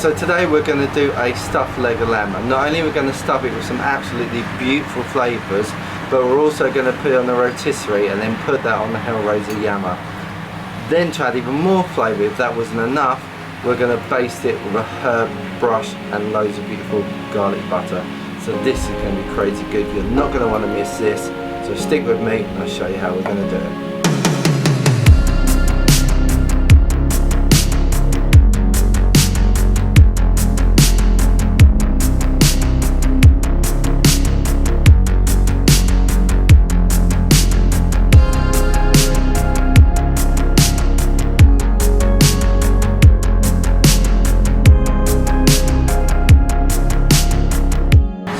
So today we're going to do a stuffed leg of lamb, and not only are we going to stuff it with some absolutely beautiful flavours, but we're also going to put it on the rotisserie and then put that on the Hellrazr Yama. Then to add even more flavour, if that wasn't enough, we're going to baste it with a herb brush and loads of beautiful garlic butter. So this is going to be crazy good. You're not going to want to miss this, so stick with me and I'll show you how we're going to do it.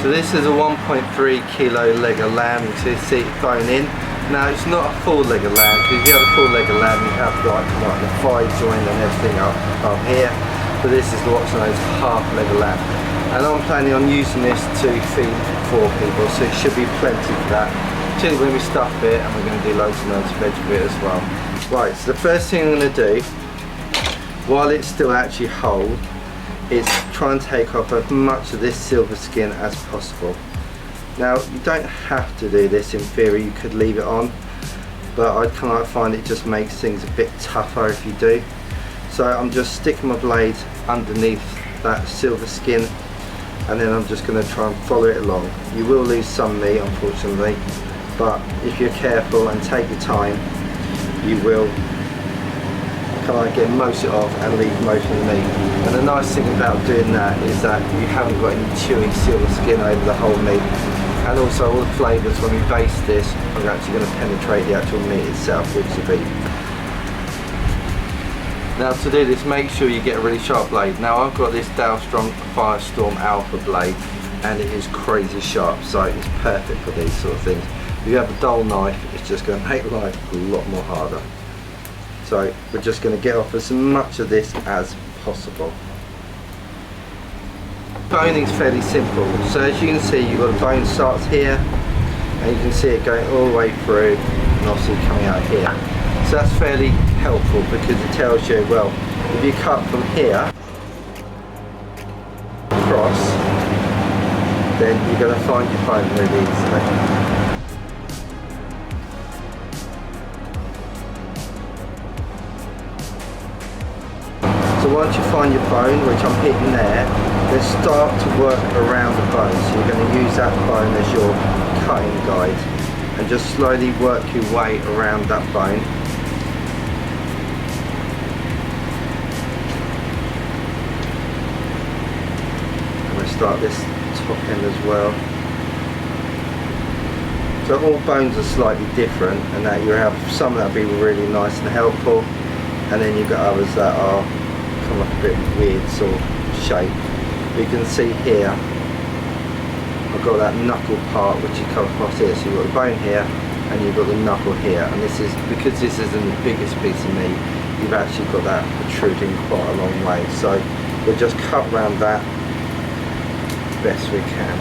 So this is a 1.3 kilo leg of lamb. You can see it bone in. Now it's not a full leg of lamb, because if you have a full leg of lamb you have like the thigh joint and everything up here. But this is what's known as half leg of lamb. And I'm planning on using this to feed 4 people, so it should be plenty for that. Particularly when we stuff it, and we're going to do loads and loads of veg with it as well. Right, so the first thing I'm going to do, while it's still actually whole, is try and take off as much of this silver skin as possible. Now you don't have to do this, in theory you could leave it on, but I kind of find it just makes things a bit tougher if you do. So I'm just sticking my blade underneath that silver skin, and then I'm just going to try and follow it along. You will lose some meat unfortunately, but if you're careful and take your time, you will kind of get most of it off and leave most of the meat. And the nice thing about doing that is that you haven't got any chewy silver skin over the whole meat, and also all the flavours when we baste this are actually going to penetrate the actual meat itself, which is the beef. Now to do this, make sure you get a really sharp blade. Now I've got this Strong Firestorm Alpha blade, and it is crazy sharp, so it's perfect for these sort of things. If you have a dull knife, it's just going to make life a lot more harder. So we're just going to get off as much of this as possible. Boning is fairly simple. So as you can see, you've got a bone starts here, and you can see it going all the way through, and obviously coming out here. So that's fairly helpful, because it tells you, well, if you cut from here across, then you're going to find your bone really easily. So once you find your bone, which I'm hitting there, then start to work around the bone. So you're going to use that bone as your cutting guide, and just slowly work your way around that bone. I'm going to start this top end as well. So all bones are slightly different, and that you have some that will be really nice and helpful, and then you've got others that are like a bit weird sort of shape. You can see here I've got that knuckle part which is come across here, so you've got the bone here and you've got the knuckle here, and this is because this isn't the biggest piece of meat, you've actually got that protruding quite a long way. So we'll just cut around that best we can.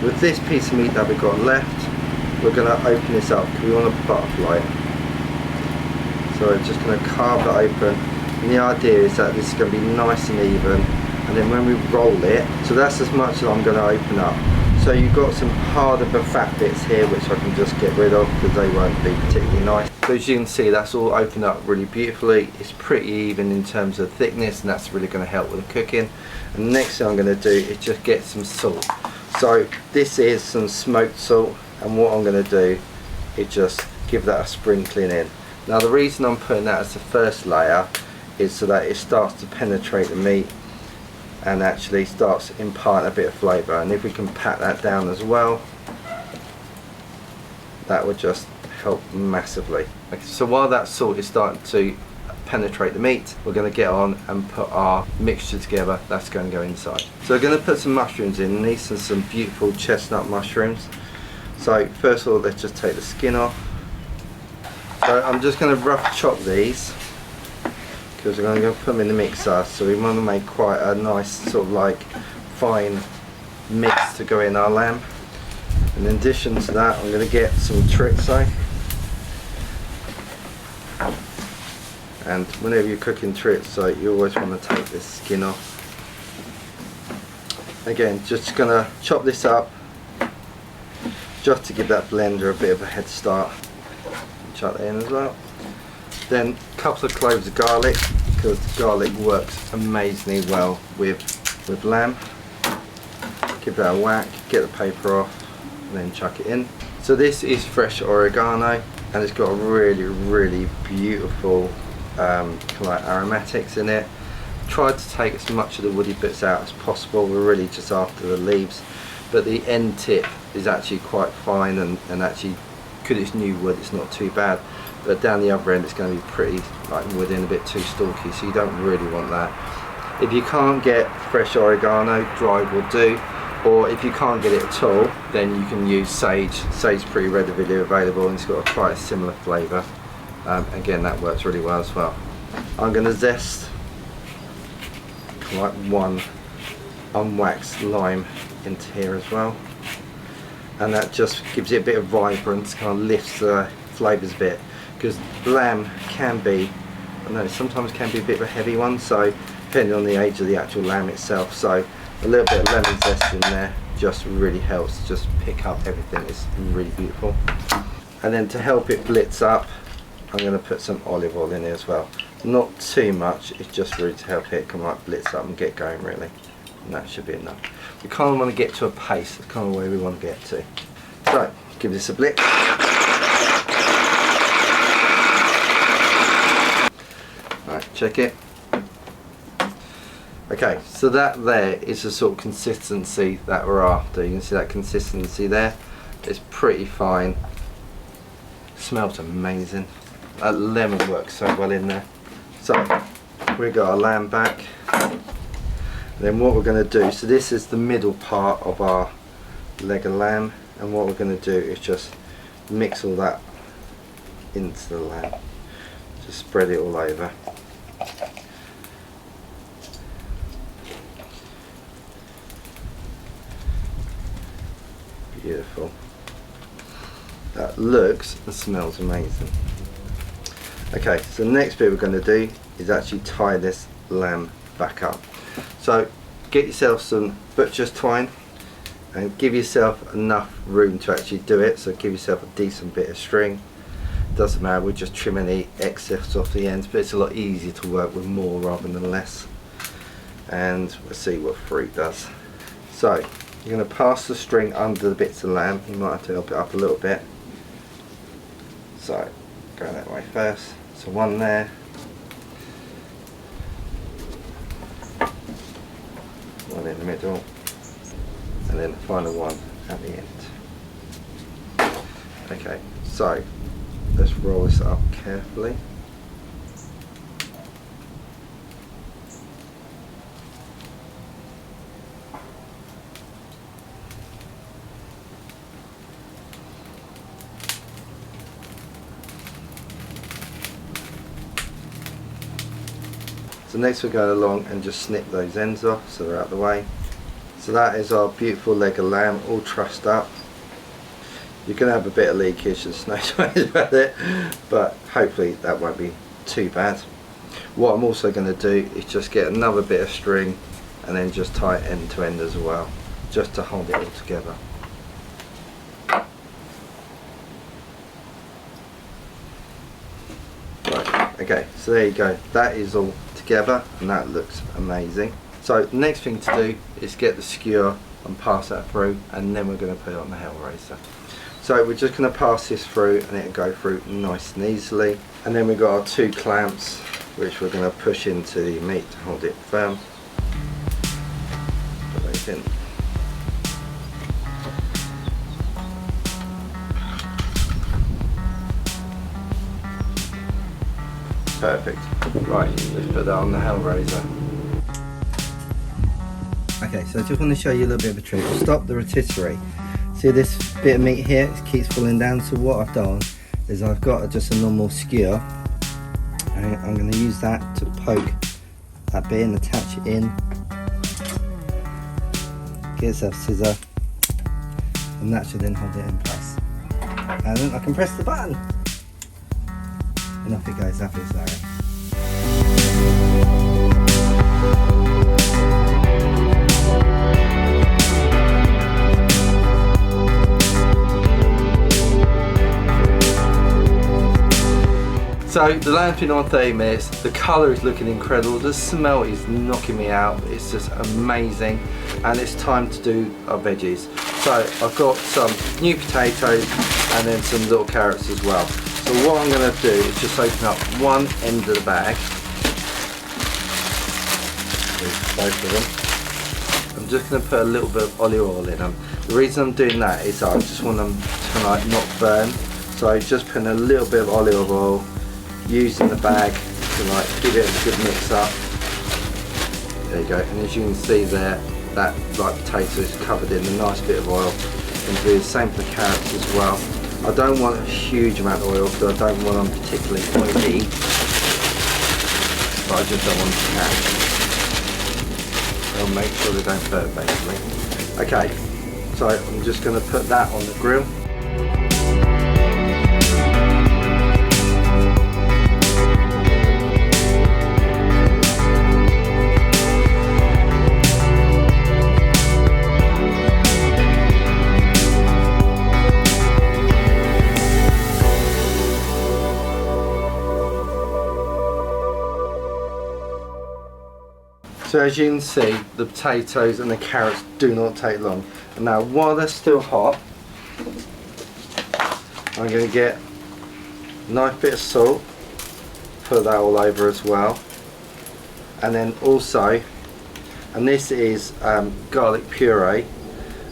With this piece of meat that we've got left, we're going to open this up because we want to butterfly it. So we're just going to carve it open, and the idea is that this is going to be nice and even, and then when we roll it, so that's as much as I'm going to open up. So you've got some harder but fat bits here which I can just get rid of because they won't be particularly nice. So as you can see, that's all opened up really beautifully. It's pretty even in terms of thickness, and that's really going to help with the cooking. And the next thing I'm going to do is just get some salt. So this is some smoked salt, and what I'm going to do is just give that a sprinkling in. Now the reason I'm putting that as the first layer is so that it starts to penetrate the meat and actually starts imparting a bit of flavour, and if we can pat that down as well, that would just help massively. Okay, so while that salt is starting to penetrate the meat, we're going to get on and put our mixture together. That's going to go inside. So we're going to put some mushrooms in, and these are some beautiful chestnut mushrooms. So first of all, let's just take the skin off. So I'm just going to rough chop these because we're going to put them in the mixer, so we want to make quite a nice sort of like fine mix to go in our lamb. In addition to that, I'm going to get some chorizo. And whenever you're cooking chorizo, you always want to take this skin off. Again, just gonna chop this up just to give that blender a bit of a head start. Chuck that in as well. Then a couple of cloves of garlic, because garlic works amazingly well with lamb. Give that a whack, get the paper off, and then chuck it in. So this is fresh oregano, and it's got a really beautiful like aromatics in it. Tried to take as much of the woody bits out as possible. We're really just after the leaves, but the end tip is actually quite fine, and actually, because it's new wood, it's not too bad. But down the other end, it's going to be pretty like woody and a bit too stalky, so you don't really want that. If you can't get fresh oregano, dried will do. Or if you can't get it at all, then you can use sage. Sage is pretty readily available, and it's got quite a similar flavour. Again, that works really well as well. I'm going to zest like one unwaxed lime into here as well, and that just gives it a bit of vibrance, kind of lifts the flavours a bit, because lamb can be, I know, sometimes can be a bit of a heavy one, so depending on the age of the actual lamb itself, so a little bit of lemon zest in there just really helps just pick up everything. It's really beautiful. And then to help it blitz up, I'm going to put some olive oil in there as well. Not too much, it's just really to help it come like blitz up and get going really. And that should be enough. We kind of want to get to a pace, that's kind of where we want to get to. So, give this a blitz. Alright, check it. Okay, so that there is the sort of consistency that we're after. You can see that consistency there. It's pretty fine. Smells amazing. That lemon works so well in there. So, we've got our lamb back. Then what we're going to do, so this is the middle part of our leg of lamb, and what we're going to do is just mix all that into the lamb. Just spread it all over. Beautiful. That looks and smells amazing. Okay, so the next bit we're going to do is actually tie this lamb back up. So get yourself some butcher's twine and give yourself enough room to actually do it. So give yourself a decent bit of string. Doesn't matter, we're just trimming the excess off the ends, but it's a lot easier to work with more rather than less. And we'll see what fruit does. So you're going to pass the string under the bits of lamb. You might have to help it up a little bit. So go that way first. So one there. One in the middle. And then the final one at the end. Okay, so let's roll this up carefully. So next we're going along and just snip those ends off so they're out of the way. So that is our beautiful leg of lamb all trussed up. You're going to have a bit of leakage, there's no way about it, but hopefully that won't be too bad. What I'm also going to do is just get another bit of string and then just tie it end to end as well, just to hold it all together. Right, okay, so there you go, that is all together and that looks amazing. So the next thing to do is get the skewer and pass that through, and then we're going to put it on the Hellrazr. So we're just going to pass this through and it'll go through nice and easily. And then we've got our two clamps which we're going to push into the meat to hold it firm. Put those in. Perfect. Right, let's put that on the Hellrazr. Okay, so I just want to show you a little bit of a trick. Stop the rotisserie. See this bit of meat here? It keeps falling down. So what I've done is I've got just a normal skewer. And I'm going to use that to poke that bit and attach it in. Get yourself a scissor, and that should then hold it in place. And then I can press the button, and off it goes. That feels Larry. So the lamb's been on 30 minutes, the colour is looking incredible, the smell is knocking me out, it's just amazing, and it's time to do our veggies. So I've got some new potatoes and then some little carrots as well. So what I'm going to do is just open up one end of the bag, both of them. I'm just going to put a little bit of olive oil in them. The reason I'm doing that is I just want them to like not burn, so just putting a little bit of olive oil, using the bag to like give it a good mix up. There you go, and as you can see there, that like potato is covered in a nice bit of oil. And do the same for the carrots as well. I don't want a huge amount of oil because I don't want them particularly oily, but I just don't want them to catch. I'll make sure they don't burn basically. Okay, so I'm just going to put that on the grill. So as you can see, the potatoes and the carrots do not take long. And now while they're still hot, I'm going to get a nice bit of salt, put that all over as well. And then also, and this is garlic puree,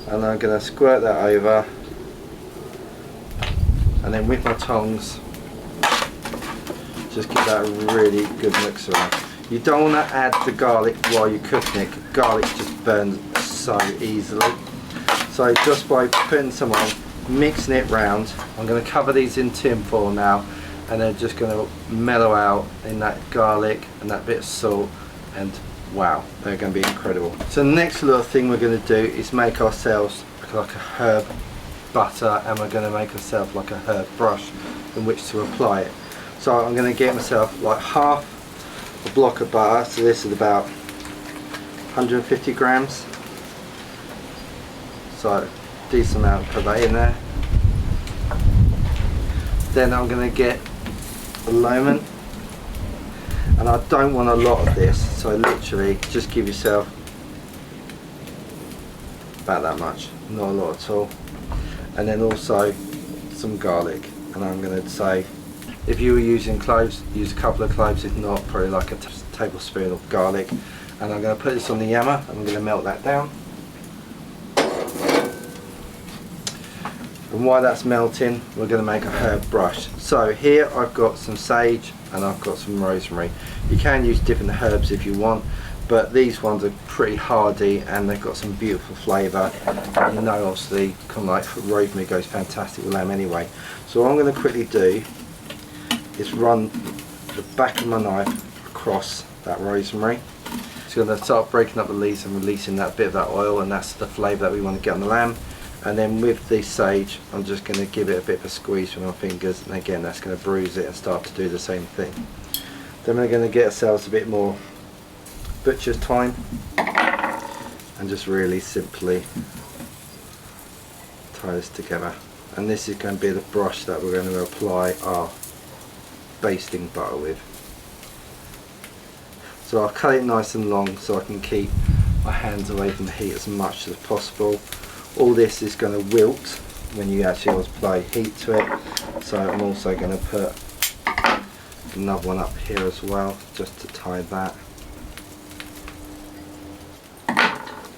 and I'm going to squirt that over. And then with my tongs, just give that a really good mix around. You don't want to add the garlic while you're cooking it, because garlic just burns so easily. So just by putting some on, mixing it round, I'm going to cover these in tin foil now, and they're just going to mellow out in that garlic and that bit of salt, and wow, they're going to be incredible. So the next little thing we're going to do is make ourselves like a herb butter, and we're going to make ourselves like a herb brush in which to apply it. So I'm going to get myself like half a block of butter, so this is about 150 grams, so decent amount, put that in there. Then I'm going to get a lemon, and I don't want a lot of this, so literally just give yourself about that much, not a lot at all. And then also some garlic, and I'm going to say, if you were using cloves, use a couple of cloves. If not, probably like a tablespoon of garlic. And I'm going to put this on the Yama, and I'm going to melt that down. And while that's melting, we're going to make a herb brush. So here I've got some sage and I've got some rosemary. You can use different herbs if you want, but these ones are pretty hardy and they've got some beautiful flavour. You know, obviously, kind of like rosemary goes fantastic with lamb anyway. So what I'm going to quickly do is run the back of my knife across that rosemary. It's going to start breaking up the leaves and releasing that bit of that oil, and that's the flavour that we want to get on the lamb. And then with the sage, I'm just going to give it a bit of a squeeze with my fingers, and again that's going to bruise it and start to do the same thing. Then we're going to get ourselves a bit more butcher's thyme and just really simply tie this together. And this is going to be the brush that we're going to apply our basting butter with. So I'll cut it nice and long so I can keep my hands away from the heat as much as possible. All this is going to wilt when you actually apply heat to it, so I'm also going to put another one up here as well just to tie that.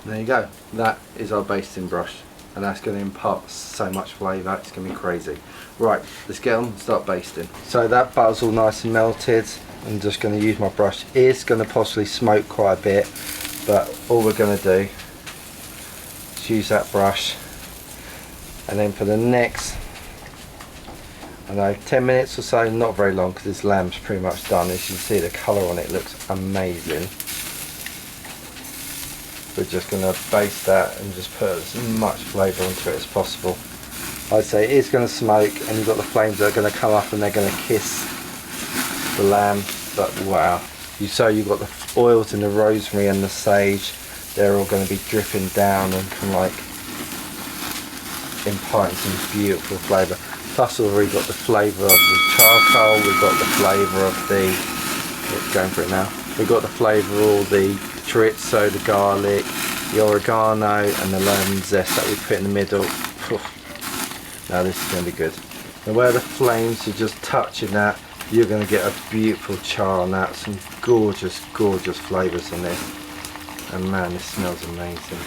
There you go, that is our basting brush, and that's going to impart so much flavour, it's going to be crazy. Right, let's get on and start basting. So that butter's all nice and melted. I'm just going to use my brush. It's going to possibly smoke quite a bit, but all we're going to do is use that brush, and then for the next, I don't know, 10 minutes or so, not very long because this lamb's pretty much done. As you can see, the colour on it looks amazing. We're just going to baste that and just put as much flavour into it as possible. I'd say it is going to smoke, and you've got the flames that are going to come up and they're going to kiss the lamb, but wow, So you've got the oils and the rosemary and the sage. They're all going to be dripping down and kind of like imparting some beautiful flavour. Plus we've already got the flavour of the charcoal, we've got the flavour of the, going for it now, we've got the flavour of all the chorizo, the garlic, the oregano and the lemon zest that we put in the middle. Now this is going to be good. And where the flames are just touching that, you're going to get a beautiful char on that. Some gorgeous flavours in this. And man, this smells amazing.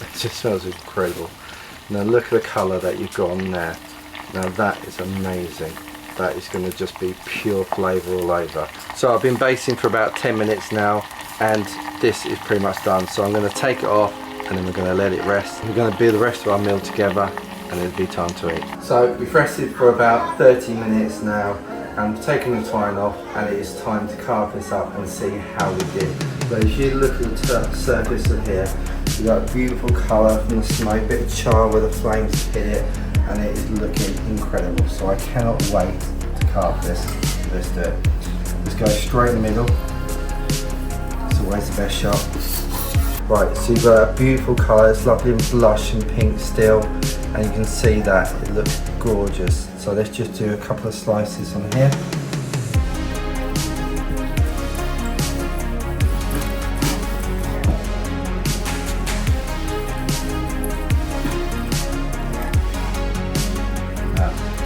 It just smells incredible. Now look at the colour that you've got on there. Now that is amazing. That is going to just be pure flavour all over. So I've been basting for about 10 minutes now, and this is pretty much done. So I'm going to take it off and then we're going to let it rest. We're going to do the rest of our meal together and it'll be time to eat. So we've rested for about 30 minutes now. I'm taking the twine off and it is time to carve this up and see how we did. So as you look at the surface of here, you've got a beautiful colour from the smoke, bit of char where the flames hit it, and it is looking incredible. So I cannot wait to carve this. Let's do it. Let's go straight in the middle. It's always the best shot. Right, so you've got a beautiful colour, it's lovely and blush and pink still, and you can see that it looks gorgeous. So let's just do a couple of slices on here.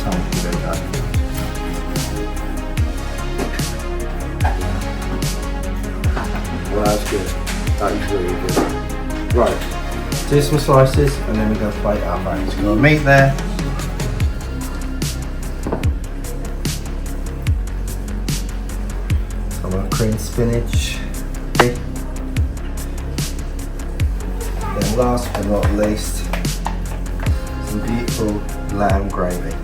Time to give it a go. Well, that's good. That is really good. Right, do some slices and then we're going to plate our bones. We've got meat there. Some of cream spinach. Then last but not least, some beautiful lamb gravy.